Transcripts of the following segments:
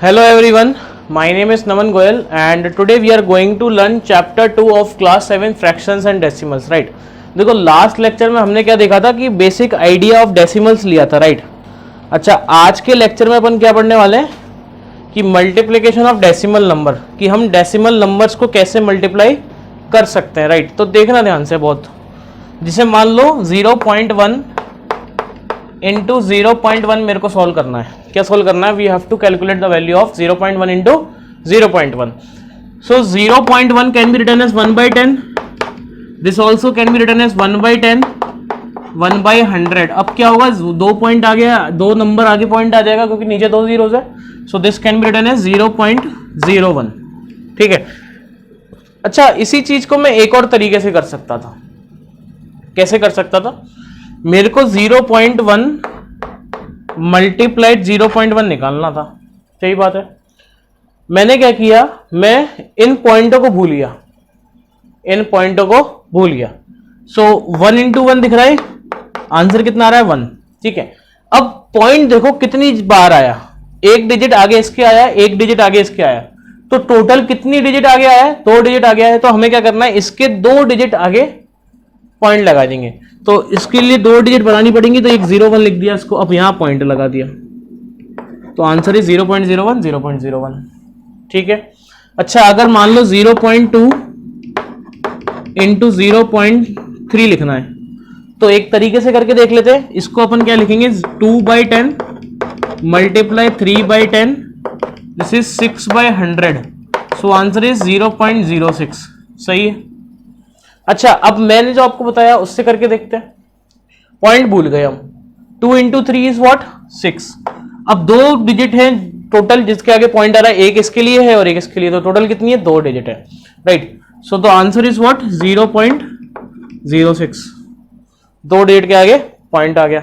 Hello everyone, my name is Naman Goyal and today we are going to learn chapter 2 of class 7 fractions and decimals, right? देखो last lecture में हमने क्या देखा था कि basic idea of decimals लिया था, राइट? अच्छा, आज के लेक्चर में अपन क्या पढ़ने वाले हैं कि मल्टीप्लिकेशन ऑफ डेसिमल नंबर, कि हम डेसिमल नंबर्स को कैसे मल्टीप्लाई कर सकते हैं, राइट? तो देखना ध्यान से बहुत, जिसे मान लो 0.1 इंटू 0.1 मेरे को सॉल्व करना है। क्या सॉल्व करना है? We have to calculate the value of 0.1 into 0.1। So 0.1 can be written as 1/10, this also can be written as 1/10, 1/100। अब क्या होगा, दो पॉइंट आ गया, दो नंबर आगे पॉइंट आ जाएगा क्योंकि नीचे दो जीरोस है। So this can be written as 0.01, ठीक है। अच्छा, इसी चीज को मैं एक और तरीके से कर सकता था। कैसे कर सकता था? मेरे को 0.1 मल्टीप्लाइड 0.1 निकालना था, सही बात है। मैंने क्या किया, मैं इन पॉइंटों को भूल गया, इन पॉइंटों को भूल गया। सो 1 इंटू 1 दिख रहा है, आंसर कितना आ रहा है 1, ठीक है। अब पॉइंट देखो कितनी बार आया, एक डिजिट आगे इसके आया, एक डिजिट आगे इसके आया, तो टोटल कितनी डिजिट आगे आया है? 2 डिजिट आगे आया है। तो हमें क्या करना है, इसके 2 डिजिट आगे पॉइंट लगा देंगे। तो इसके लिए 2 डिजिट बनानी पड़ेंगी, तो एक 0.1 लिख दिया इसको, अब यहां पॉइंट लगा दिया, तो आंसर है 0.01, 0.01, ठीक है। अच्छा, अगर मान लो 0.2 इंटू 0.3 लिखना है, तो एक तरीके से करके देख लेते हैं। इसको अपन क्या लिखेंगे, 2/10 multiply 3/10, this is 6/100। So answer is 0.06, सही है। अच्छा, अब मैंने जो आपको बताया उससे करके देखते हैं। पॉइंट भूल गए हम। 2 इंटू 3 इज व्हाट, 6। अब 2 डिजिट है टोटल जिसके आगे पॉइंट आ रहा है, एक इसके लिए है और एक इसके लिए, तो टोटल कितनी है, 2 डिजिट है, right. So the answer is what, 0.06। 2 digit के आगे पॉइंट आ गया,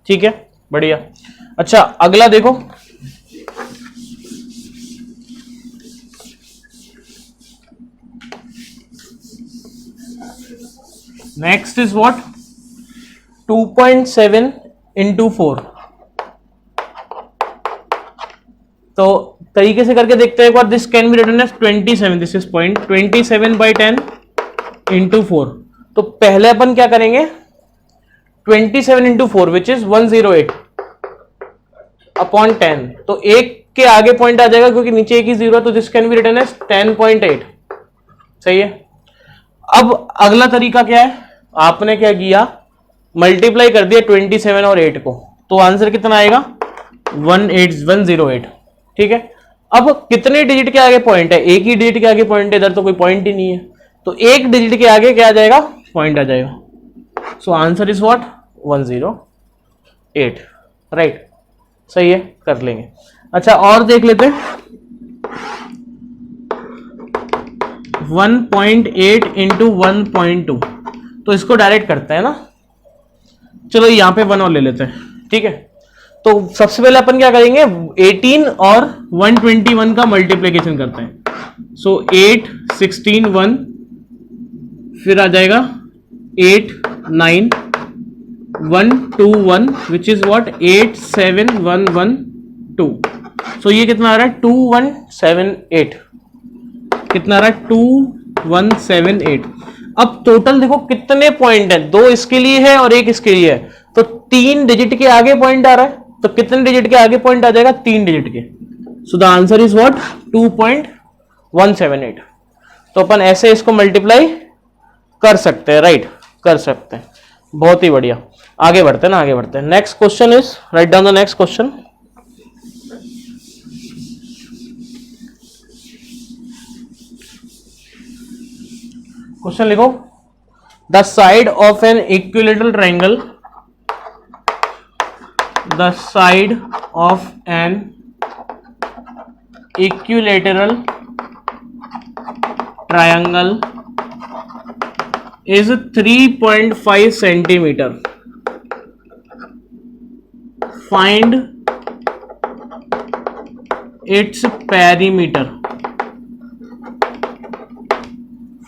ठीक है, बढ़िया। अच्छा, अगला देखो, नेक्स्ट इज व्हाट, 2.7 इंटू 4। तो तरीके से करके देखते हैं एक बार। This can be written as 27, this is point 27/10 into 4। तो पहले अपन क्या करेंगे, 27 इंटू 4 विच इज 108 अपॉन 10। तो एक के आगे पॉइंट आ जाएगा क्योंकि नीचे एक ही जीरो है, तो this can be written as 10.8, सही है। अब अगला तरीका क्या है, आपने क्या किया, मल्टीप्लाई कर दिया 27 और 8 को, तो आंसर कितना आएगा, 108, ठीक है। अब कितने डिजिट के आगे पॉइंट है, एक ही डिजिट के आगे पॉइंट है, इधर तो कोई पॉइंट ही नहीं है, तो एक डिजिट के आगे क्या आ जाएगा, पॉइंट आ जाएगा। So answer is what, 108, right, सही है, कर लेंगे। अच्छा, और देख लेते हैं, 1.8 इंटू 1.2, तो इसको डायरेक्ट करते हैं ना। चलो यहां पे 1 और ले लेते हैं, ठीक है। तो सबसे पहले अपन क्या करेंगे, 18 और 121 का मल्टीप्लीकेशन करते हैं। सो 8, 16, 1, फिर आ जाएगा 8, 9, 1, 2, 1 विच इज व्हाट, 8, 7, 1, 1, 2। सो ये कितना आ रहा है, 2178, कितना आ रहा है, 2178। अब टोटल देखो कितने पॉइंट है, 2 इसके लिए है और एक इसके लिए है, तो 3 डिजिट के आगे पॉइंट आ रहा है, तो कितने डिजिट के आगे पॉइंट आ जाएगा, 3 डिजिट के। So the answer is what, 2.178। तो अपन ऐसे इसको मल्टीप्लाई कर सकते हैं, राइट, कर सकते हैं, बहुत ही बढ़िया। आगे बढ़ते हैं ना, आगे बढ़ते हैं। Next question is, right down the next question. Question लिखो, the side of an equilateral triangle, the side of an equilateral triangle is 3.5 centimetre. Find its perimeter.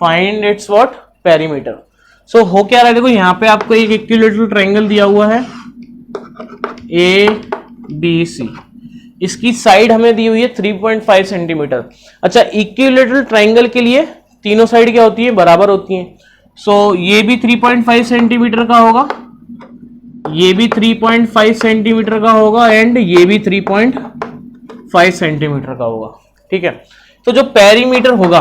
Find its what, perimeter. So हो क्या रहा है, देखो यहां पे आपको एक इक्विलेटरल ट्रायंगल दिया हुआ है, ए बी सी। इसकी साइड हमें दी हुई है 3.5 सेंटीमीटर। अच्छा, इक्विलैटरल ट्राइंगल के लिए तीनों साइड क्या होती है, बराबर होती हैं। सो ये भी 3.5 सेंटीमीटर का होगा, ये भी 3.5 सेंटीमीटर का होगा एंड ये भी 3.5 सेंटीमीटर का होगा। ठीक है, तो जो पेरीमीटर होगा,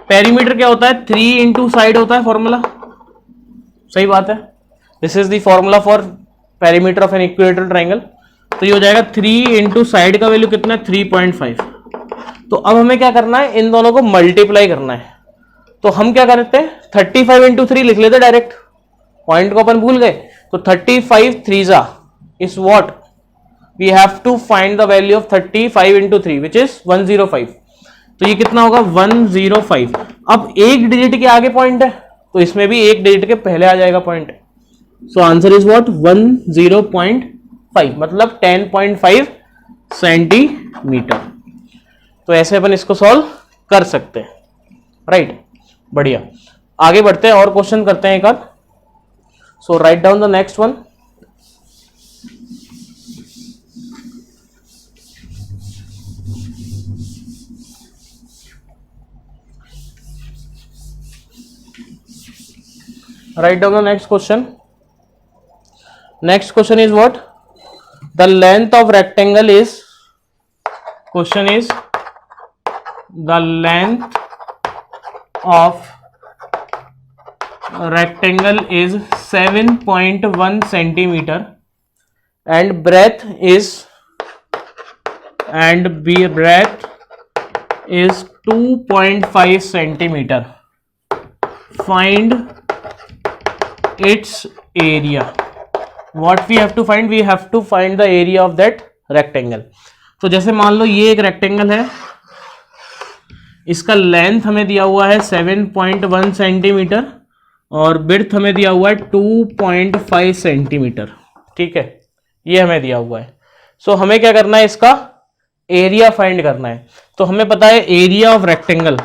पेरीमीटर क्या होता है, 3 इंटू साइड होता है फॉर्मूला, सही बात है। This is the formula for perimeter of an equilateral triangle. तो ये हो जाएगा 3 इंटू साइड का वैल्यू कितना है, 3.5। तो अब हमें क्या करना है, इन दोनों को मल्टीप्लाई करना है। तो हम क्या करते हैं, 35 इंटू 3 लिख लेते डायरेक्ट, पॉइंट को अपन भूल गए। तो 35 3 is what, we have to find the value of 35 into 3 which is 105। तो ये कितना होगा, 105। अब एक डिजिट के आगे पॉइंट है, तो इसमें भी एक डिजिट के पहले आ जाएगा point. So answer is what, 10.5, मतलब 10.5 सेंटीमीटर। तो ऐसे अपन इसको सॉल्व कर सकते हैं, राइट। बढ़िया, आगे बढ़ते हैं और क्वेश्चन करते हैं एक आध। So right down the next one. Write down the next question. Next question is what? The length of rectangle is, question is the length of rectangle is 7.1 centimeter and breadth is 2.5 centimeter. Find its area. What we have to find? We have to find the area of that rectangle. तो जैसे मान लो ये एक rectangle है, इसका length हमें दिया हुआ है 7.1 सेंटीमीटर और विड्थ हमें दिया हुआ है 2.5 सेंटीमीटर। ठीक है, ये हमें दिया हुआ है। सो हमें क्या करना है, इसका एरिया फाइंड करना है। तो हमें पता है area of rectangle,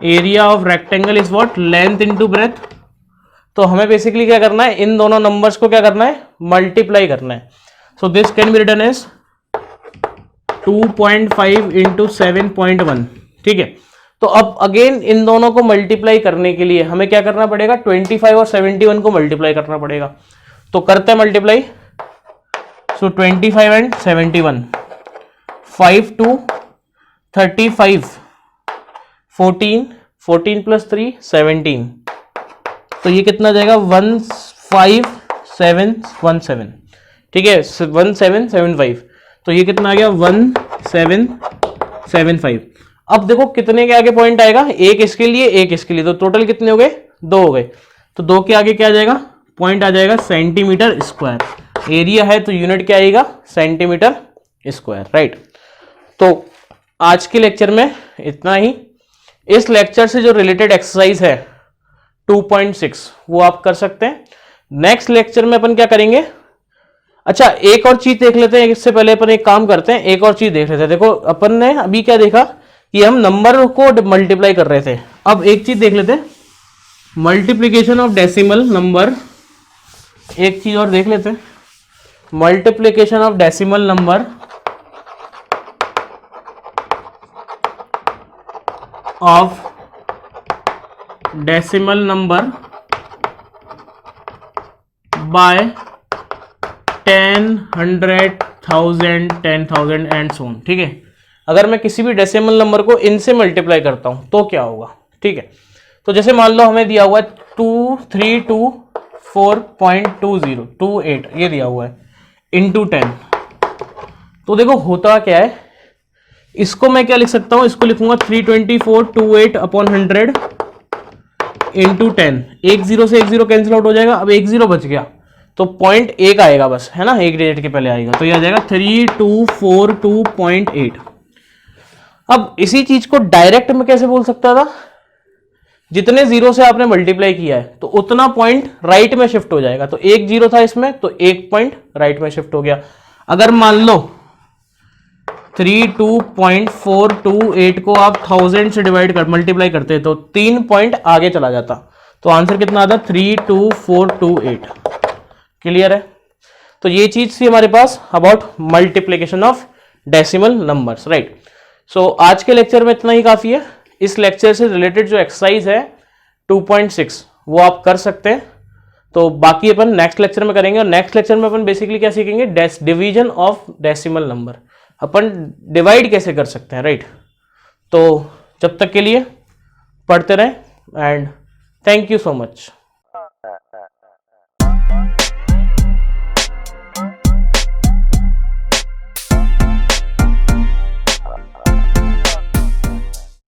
area of rectangle is what, length into breadth. तो हमें बेसिकली क्या करना है, इन दोनों नंबर्स को क्या करना है, मल्टीप्लाई करना है। So this can be written as 2.5 into 7.1। ठीक है, तो अब अगेन इन दोनों को मल्टीप्लाई करने के लिए हमें क्या करना पड़ेगा, 25 और 71 को मल्टीप्लाई करना पड़ेगा। तो करते हैं मल्टीप्लाई। So 25 and 71, 5 2 35, 14 plus 3 17। तो ये कितना जाएगा, 15717। ठीक है, 1775। तो ये कितना आ गया, 1775। अब देखो कितने के आगे पॉइंट आएगा, एक इसके लिए एक इसके लिए, तो टोटल कितने हो गए, 2 हो गए। तो 2 के आगे क्या आ जाएगा, पॉइंट आ जाएगा सेंटीमीटर स्क्वायर। एरिया है तो यूनिट क्या आएगा, सेंटीमीटर स्क्वायर, राइट। तो आज के लेक्चर में इतना ही। इस लेक्चर से जो रिलेटेड एक्सरसाइज है 2.6 वो आप कर सकते हैं। नेक्स्ट लेक्चर में अपन क्या करेंगे, अच्छा एक और चीज देख लेते हैं, इससे पहले अपन एक काम करते हैं, एक और चीज देख लेते हैं। देखो अपन ने अभी क्या देखा कि हम नंबर को मल्टीप्लाई कर रहे थे। अब एक चीज देख लेते हैं, मल्टीप्लीकेशन ऑफ डेसिमल नंबर। एक चीज और देख लेते हैं, multiplication of decimal number of decimal number by 10, 100, 1000, 10,000 and so on। ठीक है, अगर मैं किसी भी डेसिमल नंबर को इनसे मल्टीप्लाई करता हूं तो क्या होगा। ठीक है, तो जैसे मान लो हमें दिया हुआ है 2324.2028 ये दिया हुआ है इंटू 10। तो देखो होता क्या है, इसको मैं क्या लिख सकता हूं, इसको लिखूंगा 32428 अपॉन 100 इंटू 10। एक जीरो से एक जीरो कैंसिल आउट हो जाएगा, अब एक जीरो बच गया तो पॉइंट एक आएगा बस, है ना, एक डिजिट के पहले आएगा, तो ये आ जाएगा 3242.8। अब इसी चीज को डायरेक्ट में कैसे बोल सकता था, जितने जीरो से आपने मल्टीप्लाई किया है तो उतना पॉइंट राइट में शिफ्ट हो जाएगा। तो एक जीरो था इसमें तो एक पॉइंट राइट में शिफ्ट हो गया। अगर मान लो 32.428 को आप 1000 से डिवाइड कर मल्टीप्लाई करते तो 3 पॉइंट आगे चला जाता। तो आंसर कितना आता, 32428। क्लियर है? तो ये चीज थी हमारे पास about multiplication of decimal numbers, right. So आज के लेक्चर में इतना ही काफी है। इस लेक्चर से रिलेटेड जो एक्सरसाइज है 2.6 वो आप कर सकते हैं। तो बाकी अपन नेक्स्ट लेक्चर में करेंगे, और नेक्स्ट लेक्चर में अपन बेसिकली क्या सीखेंगे, division of decimal number, upon divide कैसे कर सकते हैं, राइट। तो जब तक के लिए पढ़ते रहें and thank you so much.